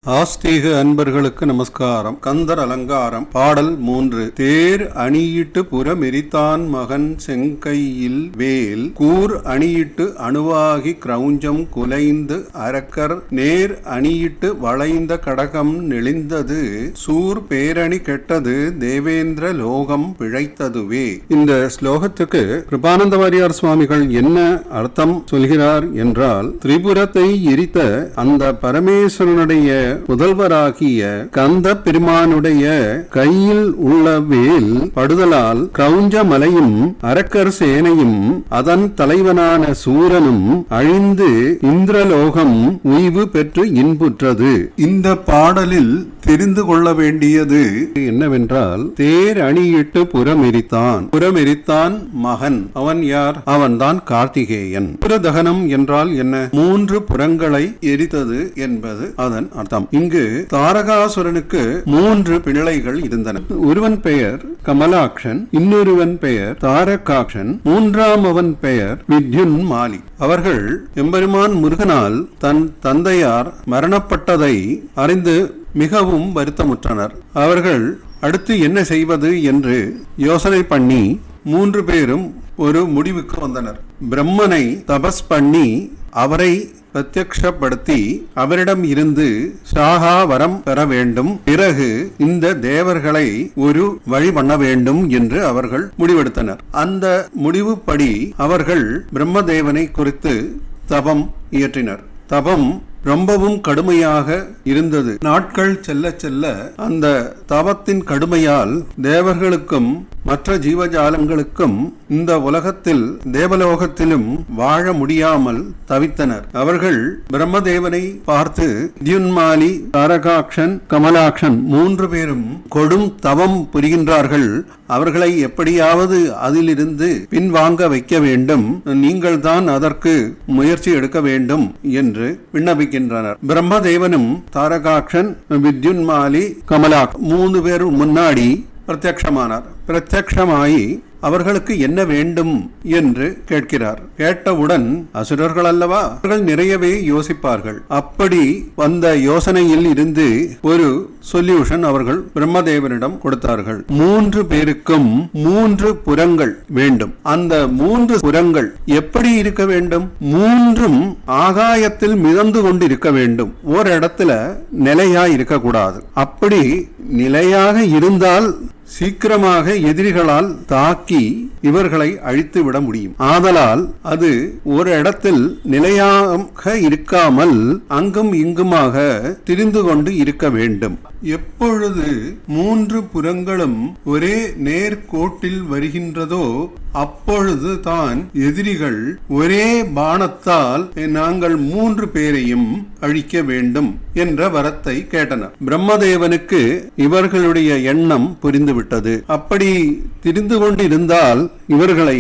ஆஸ்தீக அன்பர்களுக்கு நமஸ்காரம். கந்தர் அலங்காரம் பாடல் 3. தேர் அணியிட்டு புறமெரித்தான் மகன் செங்கையில் வேல் கூர் அணியிட்டு அணுவாகி கிரௌஞ்சம் குலைந்து அரக்கர் நேர் அணியிட்டு வளைந்த கடகம் நெளிந்தது சூர் பேரணி கெட்டது தேவேந்திர லோகம் பிழைத்ததுவே. இந்த ஸ்லோகத்துக்கு கிருபானந்த வாரியார் சுவாமிகள் என்ன அர்த்தம் சொல்கிறார் என்றால், திரிபுரத்தை எரித்த அந்த பரமேஸ்வரனுடைய முதல்வராகிய கந்த பெருமானுடைய கையில் உள்ள வேல் படுதலால் கிரௌஞ்ச மலையும் அரக்கர் சேனையும் அதன் தலைவனான சூரனும் அழிந்து இந்திரலோகம் உய்வு பெற்று இன்புற்றது. இந்த பாடலில் தெரிந்து கொள்ள வேண்டியது என்னவென்றால், தேர் அணியிட்டு புறமெரித்தான் மகன். அவன் யார்? அவன்தான் கார்த்திகேயன். புறதகனம் என்றால் என்ன? 3 புறங்களை எரித்தது என்பது அதன் அர்த்தம். இங்கு தாரகாசுரனுக்கு 3 பிள்ளைகள் இருந்தன. ஒருவன் பெயர் கமலாக்ஷன், இன்னொருவன் பெயர் தாரகாக்ஷன், மூன்றாமவன் பெயர் வித்யுன்மாலி. அவர்கள் எம்பெருமான் முருகனால் தன் தந்தையார் மரணப்பட்டதை அறிந்து மிகவும் வருத்தமுற்றனர். அவர்கள் அடுத்து என்ன செய்வது என்று யோசனை பண்ணி 3 பேரும் ஒரு முடிவுக்கு வந்தனர். பிரம்மனை தபஸ் பண்ணி அவரை பிரத்யக்ஷப்படுத்தி அவரிடம் இருந்து சாகா வரம் பெற வேண்டும், பிறகு இந்த தேவர்களை ஒரு வழி பண்ண வேண்டும் என்று அவர்கள் முடிவெடுத்தனர். அந்த முடிவுப்படி அவர்கள் பிரம்மதேவனை குறித்து தபம் இயற்றினர். தபம் ரொம்பவும் கடுமையாக இருந்தது. நாட்கள் செல்ல செல்ல அந்த தவத்தின் கடுமையால் தேவர்களுக்கும் மற்ற ஜீவஜாலங்களுக்கும் இந்த உலகத்தில் தேவலோகத்திலும் வாழ முடியாமல் தவித்தனர். அவர்கள் பிரம்மதேவனை பார்த்து, வித்யுன்மாலி, தாரகாக்ஷன், கமலாக்ஷன் 3 பேரும் கொடும் தவம் புரிகின்றார்கள், அவர்களை எப்படியாவது அதிலிருந்து பின்வாங்க வைக்க வேண்டும், நீங்கள் தான் அதற்கு முயற்சி எடுக்க வேண்டும் என்று விண்ணப்பிக்கின்றனர். பிரம்மதேவனும் தாரகாக்ஷன், வித்யுன்மாலி, கமலாக் 3 பேரும் முன்னாடி பிரத்யக்ஷமானார். பிரத்யக்ஷமாயி அவர்களுக்கு என்ன வேண்டும் என்று கேட்கிறார். கேட்டவுடன் அசுரர்கள் அல்லவா, அவர்கள் நிறையவே யோசிப்பார்கள். அப்படி வந்த யோசனையில் இருந்து ஒரு சொல்யூஷன் அவர்கள் பிரம்மதேவனிடம் கொடுத்தார்கள். 3 பேருக்கும் 3 புறங்கள் வேண்டும். அந்த 3 புறங்கள் எப்படி இருக்க வேண்டும்? 3ம் ஆகாயத்தில் மிதந்து கொண்டு இருக்க வேண்டும். ஒரு இடத்துல நிலையா இருக்கக்கூடாது. அப்படி நிலையாக இருந்தால் சீக்கிரமாக எதிரிகளால் தாக்கி இவர்களை அழித்து விட முடியும். ஆதலால் அது ஒரு இடத்தில் நிலையாக இருக்காமல் அங்கும் இங்குமாக திரிந்து கொண்டு இருக்க வேண்டும். எப்பொழுது 3 புறங்களும் ஒரே நேர்கோட்டில் வருகின்றதோ அப்பொழுது தான் எதிரிகள் ஒரே பாணத்தால் நாங்கள் 3 பேரையும் அழிக்க வேண்டும் என்ற வரத்தை கேட்டனர். பிரம்மதேவனுக்கு இவர்களுடைய எண்ணம் புரிந்துவிட்டது. அப்படி திரிந்து கொண்டிருந்தால் இவர்களை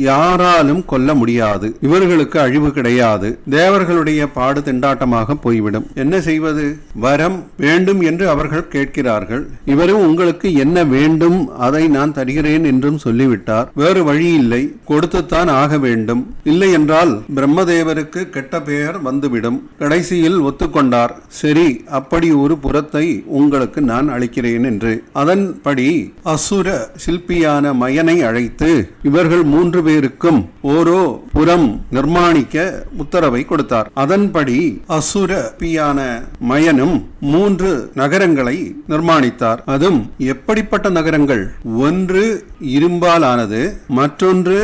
யாராலும் கொல்ல முடியாது, இவர்களுக்கு அழிவு கிடையாது, தேவர்களுடைய பாடு திண்டாட்டமாக போய்விடும். என்ன செய்வது? வரம் வேண்டும் என்று அவர்கள் கேட்கிறார்கள். இவரும் உங்களுக்கு என்ன வேண்டும் அதை நான் தருகிறேன் என்றும் சொல்லிவிட்டார். வேறு வழி இல்லை, கொடுத்துத்தான் ஆக வேண்டும். இல்லை என்றால் பிரம்மதேவருக்கு கெட்ட பெயர் வந்துவிடும். கடைசியில் ஒத்துக்கொண்டார். சரி, அப்படி ஒரு புறத்தை உங்களுக்கு நான் அளிக்கிறேன் என்று. அதன்படி அசுர சிற்பியான மயனை அழைத்து இவர்கள் 3 பேருக்கும் ஓரோ புறம் நிர்மாணிக்க உத்தரவை கொடுத்தார். அதன்படி அசுர பியான மயனும் 3 நகரங்களை நிர்மாணித்தார். அதுவும் எப்படிப்பட்ட நகரங்கள்? ஒன்று இரும்பால் ஆனது, மற்றொன்று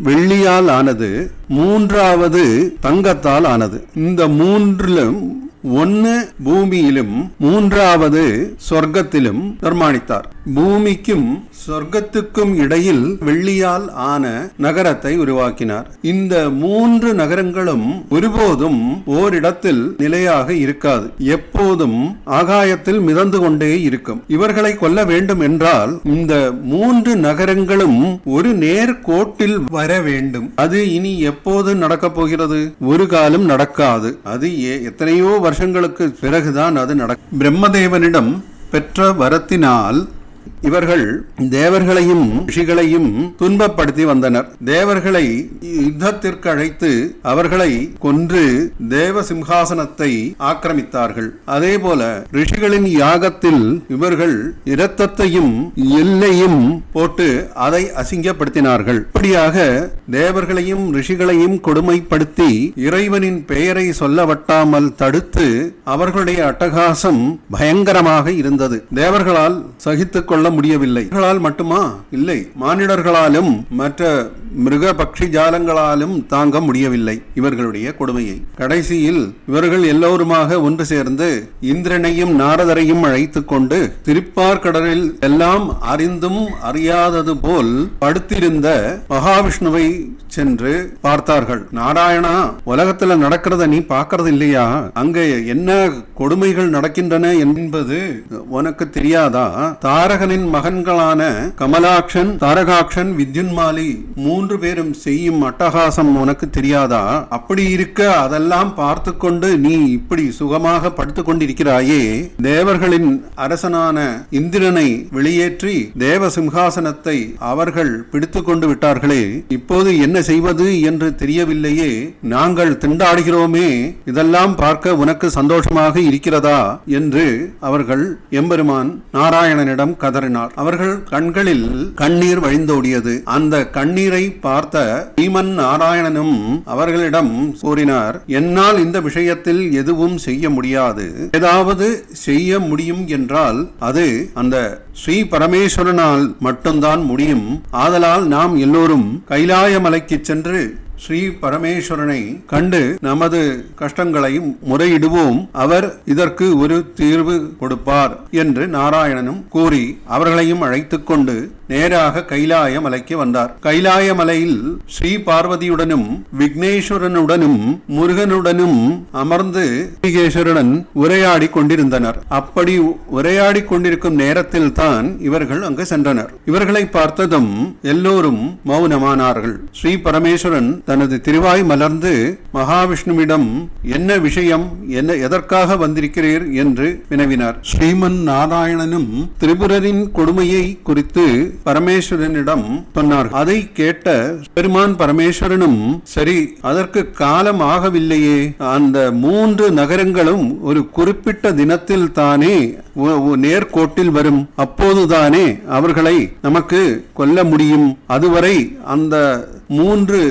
வெள்ளியால் ஆனது, மூன்றாவது தங்கத்தால் ஆனது. இந்த 3லும் ஒன்னு பூமியிலும் மூன்றாவது சொர்க்கத்திலும் நிர்மாணித்தார். பூமிக்கும் சொர்க்கத்துக்கும் இடையில் வெள்ளியால் ஆன நகரத்தை உருவாக்கினார். இந்த 3 நகரங்களும் ஒருபோதும் ஓரிடத்தில் நிலையாக இருக்காது, எப்போதும் ஆகாயத்தில் மிதந்து கொண்டே இருக்கும். இவர்களை கொல்ல வேண்டும் என்றால் இந்த 3 நகரங்களும் ஒரு நேர்கோட்டில் வர வேண்டும். அது இனி எப்போது நடக்கப் போகிறது? ஒரு காலம் நடக்காது. அது எத்தனையோ வருஷங்களுக்கு பிறகுதான் அது நடக்கும். பிரம்மதேவனிடம் பெற்ற வரத்தினால் இவர்கள் தேவர்களையும் ரிஷிகளையும் துன்பப்படுத்தி வந்தனர். தேவர்களை யுத்தத்திற்கு அழைத்து அவர்களை கொன்று தேவ சிம்ஹாசனத்தை ஆக்கிரமித்தார்கள். அதேபோல ரிஷிகளின் யாகத்தில் இவர்கள் இரத்தத்தையும் எல்லையும் போட்டு அதை அசிங்கப்படுத்தினார்கள். இப்படியாக தேவர்களையும் ரிஷிகளையும் கொடுமைப்படுத்தி இறைவனின் பெயரை சொல்லவட்டாமல் தடுத்து அவர்களுடைய அட்டகாசம் பயங்கரமாக இருந்தது. தேவர்களால் சகித்துக் கொள்ள முடியவில்லை. இவர்களால் மட்டுமா? இல்லை, மானிடர்களாலும் மற்ற மிருக பக்ஷி ஜாலங்களாலும் தாங்க முடியவில்லை இவர்களுடைய கொடுமையை. கடைசியில் இவர்கள் எல்லோருமாக ஒன்று சேர்ந்து இந்திரனையும் நாரதரையும் அழைத்துக் கொண்டு திருப்பார்கடலில் எல்லாம் அறிந்தும் அறியாதது போல் படுத்திருந்த மகாவிஷ்ணுவை சென்று பார்த்தார்கள். நாராயணா, உலகத்துல நடக்கிறத நீ பார்க்கறது இல்லையா? அங்க என்ன கொடுமைகள் நடக்கின்றன என்பது உனக்கு தெரியாதா? தாரகனின் மகன்களான கமலாக்ஷன், தாரகாக்ஷன், வித்யுன்மாலி 3 பேரும் செய்யும் அட்டகாசம் உனக்கு தெரியாதா? அப்படி இருக்க அதெல்லாம் பார்த்து கொண்டு நீ இப்படி சுகமாக படுத்துக் கொண்டிருக்கிறாயே. தேவர்களின் அரசனான இந்திரனை வெளியேற்றி தேவ சிம்ஹாசனத்தை அவர்கள் பிடித்துக் கொண்டு விட்டார்களே, இப்போது என்ன செய்வது என்று தெரியவில்லையே. நாங்கள் திண்டாடுகிறோமே, இதெல்லாம் பார்க்க உனக்கு சந்தோஷமாக இருக்கிறதா என்று அவர்கள் எம்பெருமான் நாராயணனிடம் கதறினார். அவர்கள் கண்களில் கண்ணீர் வழிந்தோடியது. அந்த கண்ணீரை பார்த்த ஸ்ரீமன் நாராயணனும் அவர்களிடம் கூறினார், என்னால் இந்த விஷயத்தில் எதுவும் செய்ய முடியாது. ஏதாவது செய்ய முடியும் என்றால் அது அந்த ஸ்ரீ பரமேஸ்வரனால் மட்டும்தான் முடியும். ஆதலால் நாம் எல்லோரும் கைலாய மலைக்கு சென்று ஸ்ரீ பரமேஸ்வரனை கண்டு நமது கஷ்டங்களை முறையிடுவோம். அவர் இதற்கு ஒரு தீர்வு கொடுப்பார் என்று நாராயணனும் கூறி அவர்களையும் அழைத்துக் கொண்டு நேராக கைலாய மலைக்கு வந்தார். கைலாய மலையில் ஸ்ரீ பார்வதியுடனும் விக்னேஸ்வரனுடனும் முருகனுடனும் அமர்ந்து ஸ்ரீகேஸ்வரன் உரையாடி கொண்டிருந்தனர். அப்படி உரையாடி கொண்டிருக்கும் நேரத்தில் தான் இவர்கள் அங்கு சென்றனர். இவர்களை பார்த்ததும் எல்லோரும் மௌனமானார்கள். ஸ்ரீ பரமேஸ்வரன் தனது திருவாய் மலர்ந்து மகாவிஷ்ணுவிடம் என்ன விஷயம், என்ன எதற்காக வந்திருக்கிறீர் என்று வினவினார். ஸ்ரீமன் நாராயணனும் திரிபுரரின் கொடுமையை குறித்து பரமேஸ்வரனிடம் சொன்னார். அதை கேட்ட பெருமான் பரமேஸ்வரனும், சரி, அதற்கு காலம் ஆகவில்லையே, அந்த 3 நகரங்களும் ஒரு குறிப்பிட்ட தினத்தில் தானே நேர்கோட்டில் வரும், அப்போதுதானே அவர்களை நமக்கு கொல்ல முடியும். அதுவரை அந்த 3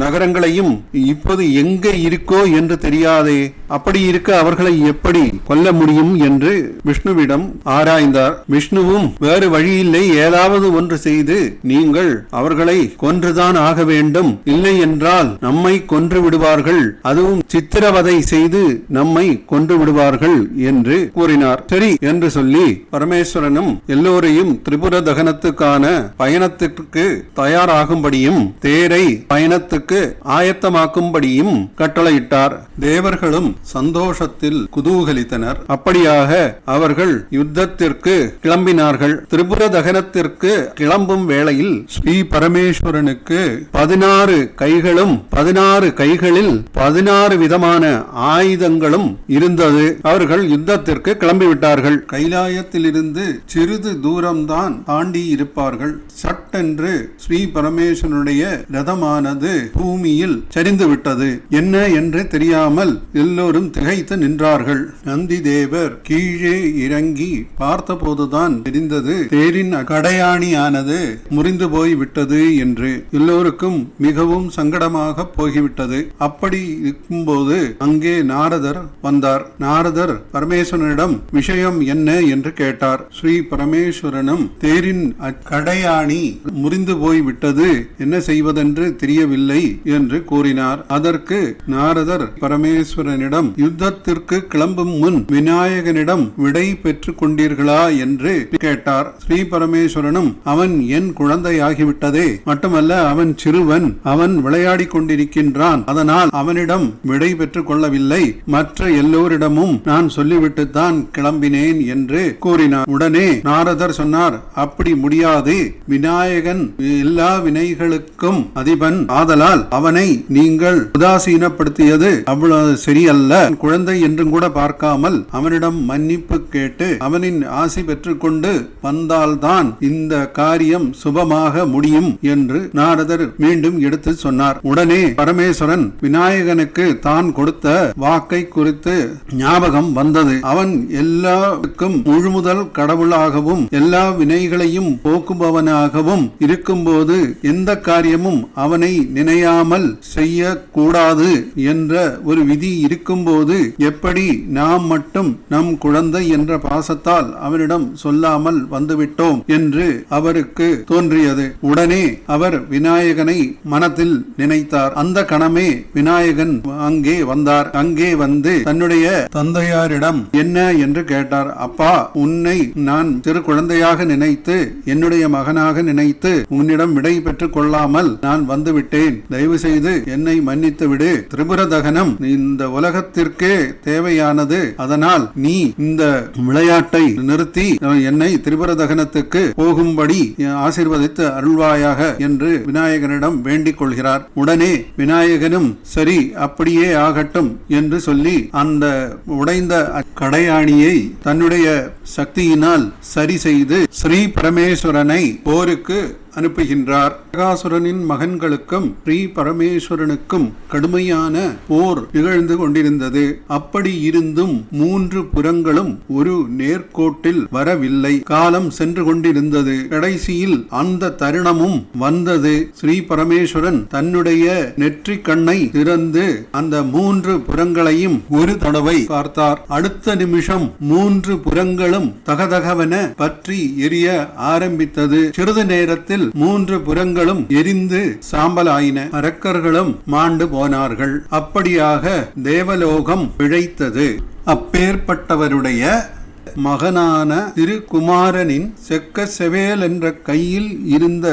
நகரங்களையும் இப்போது எங்க இருக்கோ என்று தெரியாதே, அப்படி இருக்க அவர்களை எப்படி கொல்ல முடியும் என்று விஷ்ணுவிடம் ஆராய்ந்தார். விஷ்ணுவும் வேறு வழியில்லை, ஏதாவது ஒன்று செய்து நீங்கள் அவர்களை கொன்றுதான் ஆக வேண்டும், இல்லை என்றால் நம்மை கொன்று விடுவார்கள், அதுவும் சித்திரவதை செய்து நம்மை கொன்று விடுவார்கள் என்று கூறினார். சரி என்று சொல்லி பரமேஸ்வரனும் எல்லோரையும் திரிபுர தகனத்துக்கான பயணத்திற்கு தயாராகும்படியும் தேரை பயணத்துக்கு ஆயத்தமாக்கும்படியும் கட்டளையிட்டார். தேவர்களும் சந்தோஷத்தில் குதூகலித்தனர். அப்படியாக அவர்கள் யுத்தத்திற்கு கிளம்பினார்கள். திரிபுர தகனத்திற்கு கிளம்பும் வேளையில் ஸ்ரீ பரமேஸ்வரனுக்கு 16 கைகளும் 16 கைகளில் 16 விதமான ஆயுதங்களும் இருந்தது. அவர்கள் யுத்தத்திற்கு கிளம்பிவிட்டார்கள். கைலாயத்திலிருந்து சிறிது தூரம்தான் தாண்டி இருப்பார்கள். சட்டென்று ஸ்ரீ பரமேஸ்வரனுடைய ரதமானது பூமியில் சரிந்து விட்டது. என்ன என்று தெரியாமல் எல்லோரும் திகைத்து நின்றார்கள். நந்தி தேவர் கீழே இறங்கி பார்த்தபோதுதான் தெரிந்தது தேரின் கடையாணியானது முறிந்து போய் விட்டது என்று. எல்லோருக்கும் மிகவும் சங்கடமாக போய்விட்டது. அப்படி இருக்கும்போது அங்கே நாரதர் வந்தார். நாரதர் பரமேஸ்வரனிடம் விஷயம் என்ன என்று கேட்டார். ஸ்ரீ பரமேஸ்வரனும் தேரின் கடையாணி முறிந்து போய் விட்டது, என்ன செய்வதென்று தெரியவில்லை என்று கூறினார். அதற்கு நாரதர் பரமேஸ்வரனிடம் யுத்தத்திற்கு கிளம்பும் முன் விநாயகனிடம் விடை பெற்றுக் கொண்டீர்களா என்று கேட்டார். ஸ்ரீ பரமேஸ்வரனும், அவன் என் குழந்தையாகிவிட்டதே, மட்டுமல்ல அவன் சிறுவன், அவன் விளையாடி கொண்டிருக்கின்றான், அதனால் அவனிடம் விடை பெற்றுக் கொள்ளவில்லை, மற்ற எல்லோரிடமும் நான் சொல்லிவிட்டுத்தான் கிளம்பினேன் என்று கூறினார். உடனே நாரதர் சொன்னார், அப்படி முடியாது, விநாயகன் எல்லா வினைகளுக்கும் அதிபன் ஆதலால் அவனை நீங்கள் உதாசீனப்படுத்தியது அவ்வளவு சரியல்ல. குழந்தை என்றும் கூட பார்க்காமல் அவனிடம் மன்னிப்பு கேட்டு அவனின் ஆசி பெற்றுக்கொண்டு வந்தால்தான் இந்த காரியம் சுபமாக முடியும் என்று நாரதர் மீண்டும் எடுத்து சொன்னார். உடனே பரமேஸ்வரன் விநாயகனுக்கு தான் கொடுத்த வாக்கை குறித்து ஞாபகம் வந்தது. அவன் எல்லாருக்கும் முழுமுதல் கடவுளாகவும் எல்லா வினைகளையும் போக்குபவனாகவும் இருக்கும்போது எந்த காரியமும் அவனை நினையாமல் செய்யக்கூடாது என்ற ஒரு விதி இருக்கும்போது எப்படி நாம் மட்டும் நம் குழந்தை என்ற பாசத்தால் அவனிடம் சொல்லாமல் வந்துவிட்டோம் என்று அவருக்கு தோன்றியது. உடனே அவர் விநாயகனை மனத்தில் நினைத்தார். அந்த கணமே விநாயகன் அங்கே வந்தார். அங்கே வந்து தன்னுடைய தந்தையாரிடம் என்ன என்று கேட்டார். அப்பா, உன்னை நான் சிறு குழந்தையாக நினைத்து என்னுடைய மகனாக நினைத்து உன்னிடம் விடை பெற்றுக் கொள்ளாமல் நான் வந்துவிட்டேன். தயவு செய்து என்னை மன்னித்து விடு. திரிபுர தகனம் இந்த உலகத்திற்கே தேவையானது. அதனால் நீ இந்த விளையாட்டை நிறுத்தி என்னை திரிபுர தகனத்துக்கு போகும்படி ஆசீர்வதித்து அருள்வாயாக என்று விநாயகனிடம் வேண்டிக் கொள்கிறார். உடனே விநாயகனும் சரி அப்படியே ஆகட்டும் என்று சொல்லி அந்த உடைந்த கடையாணியை தன்னுடைய சக்தியினால் சரி செய்து ஸ்ரீ பரமேஸ்வரனை போருக்கு அனுப்புகின்றார். நரகாசுரனின் மகன்களுக்கும் ஸ்ரீ பரமேஸ்வரனுக்கும் கடுமையான போர் நிகழ்ந்து கொண்டிருந்தது. அப்படி இருந்தும் மூன்று புறங்களும் ஒரு நேர்கோட்டில் வரவில்லை. காலம் சென்று கொண்டிருந்தது. கடைசியில் அந்த தருணமும் வந்தது. ஸ்ரீ பரமேஸ்வரன் தன்னுடைய நெற்றி கண்ணை திறந்து அந்த மூன்று புறங்களையும் ஒரு தடவை பார்த்தார். அடுத்த நிமிஷம் மூன்று புறங்களும் தகதகவென பற்றி எரிய ஆரம்பித்தது. சிறிது நேரத்தில் மூன்று புறங்களும் எரிந்து சாம்பலாயின. அரக்கர்களும் மாண்டு போனார்கள். அப்படியாக தேவலோகம் பிழைத்தது. அப்பேற்பட்டவருடைய மகனான திருக்குமாரனின் செக்க செவேல் என்ற கையில் இருந்த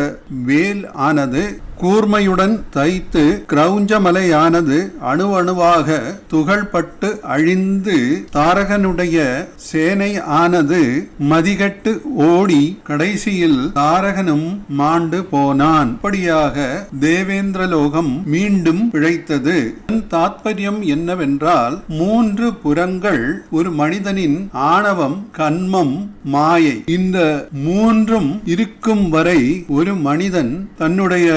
வேல் ஆனது கூர்மையுடன் தைத்து கிரௌஞ்சமலையானது அணுவாக துகள்பட்டு அழிந்து தாரகனுடைய சேனை ஆனது மதிகட்டு ஓடி கடைசியில் தாரகனும் மாண்டு போனான். அப்படியாக தேவேந்திரலோகம் மீண்டும் பிழைத்தது. தாத்பரியம் என்னவென்றால் மூன்று புறங்கள் ஒரு மனிதனின் ஆணவம், கன்மம், மாயை, இந்த மூன்றும் இருக்கும் வரை ஒரு மனிதன் தன்னுடைய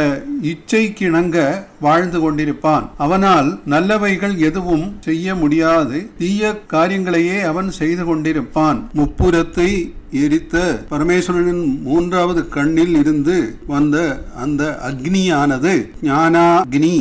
இச்சைக்கிணங்க வாழ்ந்து கொண்டிருப்பான். அவனால் நல்லவைகள் எதுவும் செய்ய முடியாது. தீய காரியங்களையே அவன் செய்து கொண்டிருப்பான். முப்புரத்தை எரித்த பரமேஸ்வரனின் மூன்றாவது கண்ணில் இருந்து வந்த அந்த அக்னியானது ஞானாக்னி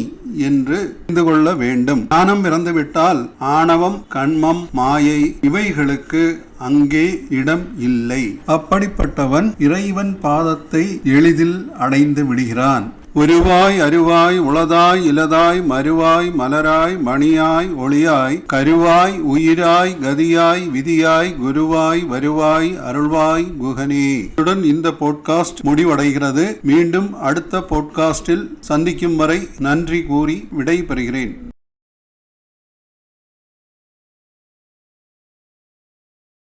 என்று தெரிந்து கொள்ள வேண்டும். ஞானம் இறந்துவிட்டால் ஆணவம், கண்மம், மாயை இவைகளுக்கு அங்கே இடம் இல்லை. அப்படிப்பட்டவன் இறைவன் பாதத்தை எளிதில் அடைந்து விடுகிறான். உருவாய் அருவாய் உளதாய் இலதாய் மருவாய் மலராய் மணியாய் ஒளியாய் கருவாய் உயிராய் கதியாய் விதியாய் குருவாய் வருவாய் அருள்வாய் குகனே. இத்துடன் இந்த போட்காஸ்ட் முடிவடைகிறது. மீண்டும் அடுத்த போட்காஸ்டில் சந்திக்கும் வரை நன்றி கூறி விடை பெறுகிறேன்.